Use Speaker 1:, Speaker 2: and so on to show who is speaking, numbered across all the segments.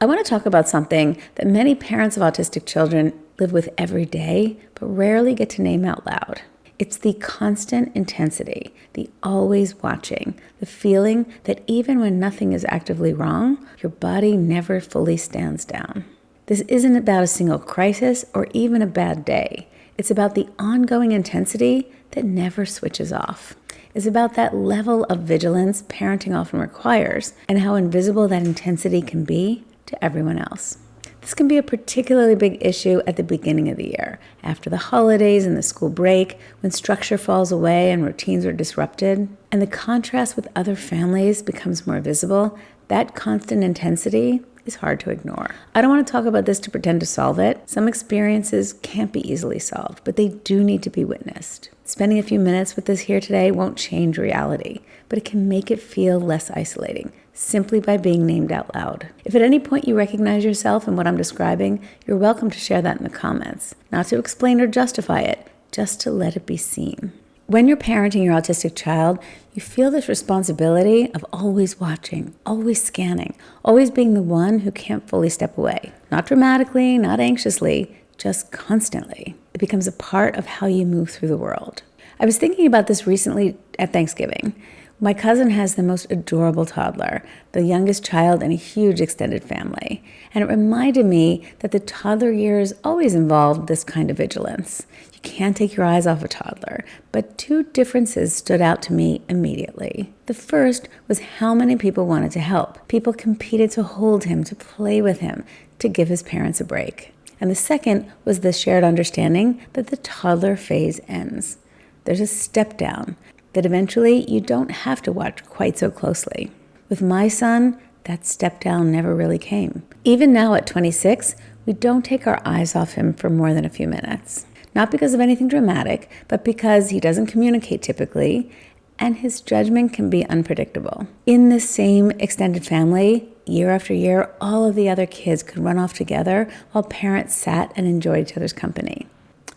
Speaker 1: I want to talk about something that many parents of autistic children live with every day, but rarely get to name out loud. It's the constant intensity, the always watching, the feeling that even when nothing is actively wrong, your body never fully stands down. This isn't about a single crisis or even a bad day. It's about the ongoing intensity that never switches off. It's about that level of vigilance parenting often requires and how invisible that intensity can be to everyone else. This can be a particularly big issue at the beginning of the year, after the holidays and the school break, when structure falls away and routines are disrupted, and the contrast with other families becomes more visible. That constant intensity is hard to ignore. I don't want to talk about this to pretend to solve it. Some experiences can't be easily solved, but they do need to be witnessed. Spending a few minutes with this here today won't change reality, but it can make it feel less isolating, simply by being named out loud. If at any point you recognize yourself in what I'm describing, you're welcome to share that in the comments. Not to explain or justify it, just to let it be seen. When you're parenting your autistic child, you feel this responsibility of always watching, always scanning, always being the one who can't fully step away. Not dramatically, not anxiously, just constantly. It becomes a part of how you move through the world. I was thinking about this recently at Thanksgiving. My cousin has the most adorable toddler, the youngest child in a huge extended family. And it reminded me that the toddler years always involved this kind of vigilance. You can't take your eyes off a toddler, but two differences stood out to me immediately. The first was how many people wanted to help. People competed to hold him, to play with him, to give his parents a break. And the second was the shared understanding that the toddler phase ends. There's a step down, that eventually you don't have to watch quite so closely. With my son, that step down never really came. Even now at 26, we don't take our eyes off him for more than a few minutes. Not because of anything dramatic, but because he doesn't communicate typically, and his judgment can be unpredictable. In this same extended family, year after year, all of the other kids could run off together while parents sat and enjoyed each other's company.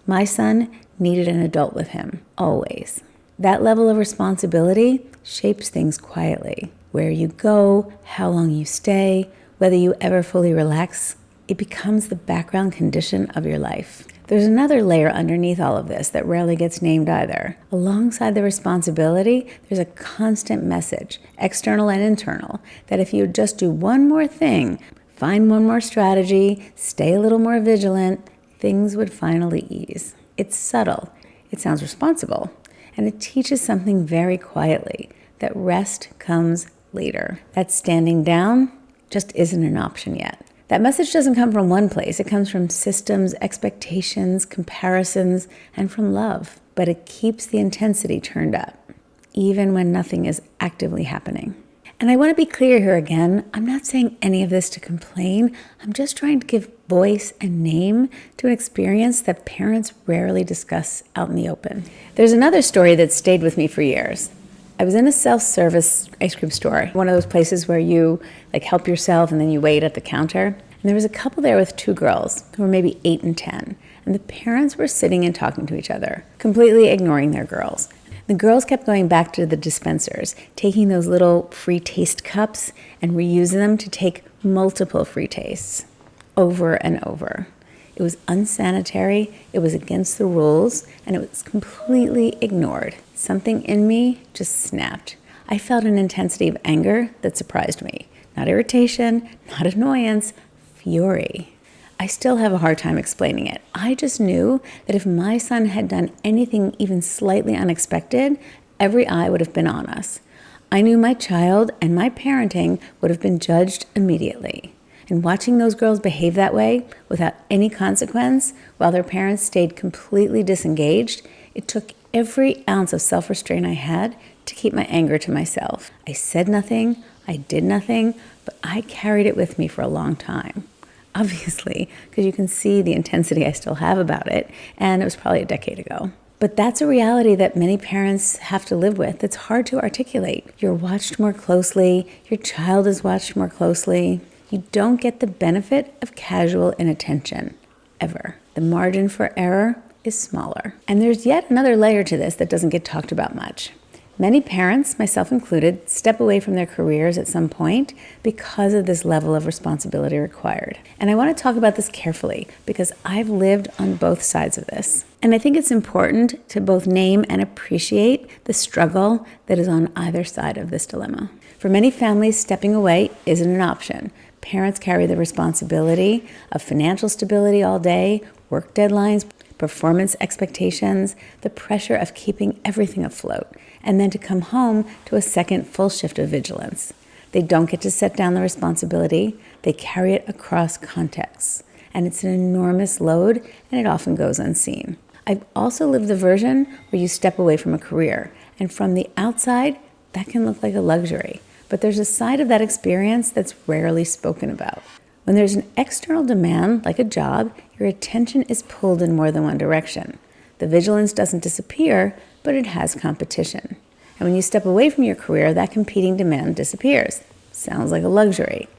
Speaker 1: My son needed an adult with him, always. That level of responsibility shapes things quietly. Where you go, how long you stay, whether you ever fully relax, it becomes the background condition of your life. There's another layer underneath all of this that rarely gets named either. Alongside the responsibility, there's a constant message, external and internal, that if you just do one more thing, find one more strategy, stay a little more vigilant, things would finally ease. It's subtle. It sounds responsible. And it teaches something very quietly, that rest comes later. That standing down just isn't an option yet. That message doesn't come from one place. It comes from systems, expectations, comparisons, and from love. But it keeps the intensity turned up, even when nothing is actively happening. And I want to be clear here again, I'm not saying any of this to complain. I'm just trying to give voice and name to an experience that parents rarely discuss out in the open. There's another story that stayed with me for years. I was in a self-service ice cream store, one of those places where you help yourself and then you wait at the counter. And there was a couple there with two girls who were maybe 8 and 10. And the parents were sitting and talking to each other, completely ignoring their girls. The girls kept going back to the dispensers, taking those little free taste cups and reusing them to take multiple free tastes over and over. It was unsanitary, it was against the rules, and it was completely ignored. Something in me just snapped. I felt an intensity of anger that surprised me. Not irritation, not annoyance, fury. I still have a hard time explaining it. I just knew that if my son had done anything even slightly unexpected, every eye would have been on us. I knew my child and my parenting would have been judged immediately. And watching those girls behave that way without any consequence while their parents stayed completely disengaged, it took every ounce of self-restraint I had to keep my anger to myself. I said nothing, I did nothing, but I carried it with me for a long time. Obviously, because you can see the intensity I still have about it, and it was probably a decade ago. But that's a reality that many parents have to live with. It's hard to articulate. You're watched more closely, your child is watched more closely. You don't get the benefit of casual inattention, ever. The margin for error is smaller. And there's yet another layer to this that doesn't get talked about much. Many parents, myself included, step away from their careers at some point because of this level of responsibility required. And I want to talk about this carefully because I've lived on both sides of this. And I think it's important to both name and appreciate the struggle that is on either side of this dilemma. For many families, stepping away isn't an option. Parents carry the responsibility of financial stability all day, work deadlines, performance expectations, the pressure of keeping everything afloat, and then to come home to a second full shift of vigilance. They don't get to set down the responsibility, they carry it across contexts. And it's an enormous load, and it often goes unseen. I've also lived the version where you step away from a career, and from the outside, that can look like a luxury. But there's a side of that experience that's rarely spoken about. When there's an external demand, like a job, your attention is pulled in more than one direction. The vigilance doesn't disappear, but it has competition. And when you step away from your career, that competing demand disappears. Sounds like a luxury.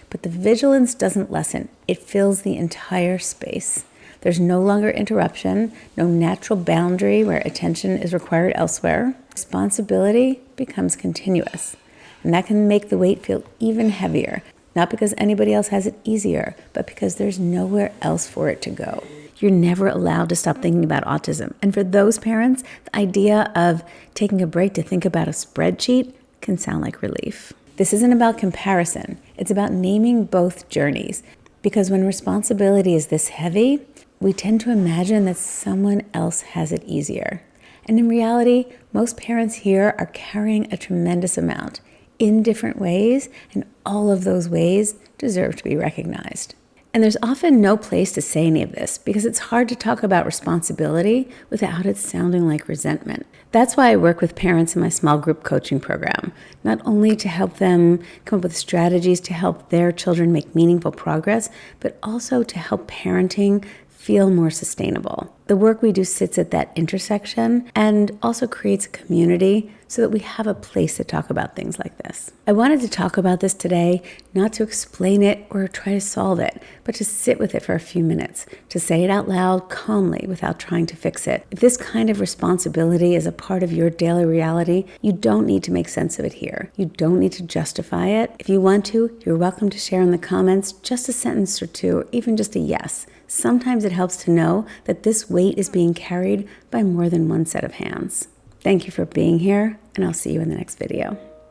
Speaker 1: But the vigilance doesn't lessen. It fills the entire space. There's no longer interruption, no natural boundary where attention is required elsewhere. Responsibility becomes continuous. And that can make the weight feel even heavier. Not because anybody else has it easier, but because there's nowhere else for it to go. You're never allowed to stop thinking about autism. And for those parents, the idea of taking a break to think about a spreadsheet can sound like relief. This isn't about comparison. It's about naming both journeys. Because when responsibility is this heavy, we tend to imagine that someone else has it easier. And in reality, most parents here are carrying a tremendous amount in different ways, and all of those ways deserve to be recognized. And there's often no place to say any of this because it's hard to talk about responsibility without it sounding like resentment. That's why I work with parents in my small group coaching program, not only to help them come up with strategies to help their children make meaningful progress, but also to help parenting feel more sustainable. The work we do sits at that intersection and also creates a community so that we have a place to talk about things like this. I wanted to talk about this today, not to explain it or try to solve it, but to sit with it for a few minutes, to say it out loud calmly without trying to fix it. If this kind of responsibility is a part of your daily reality, you don't need to make sense of it here. You don't need to justify it. If you want to, you're welcome to share in the comments just a sentence or two, or even just a yes. Sometimes it helps to know that this weight is being carried by more than one set of hands. Thank you for being here, and I'll see you in the next video.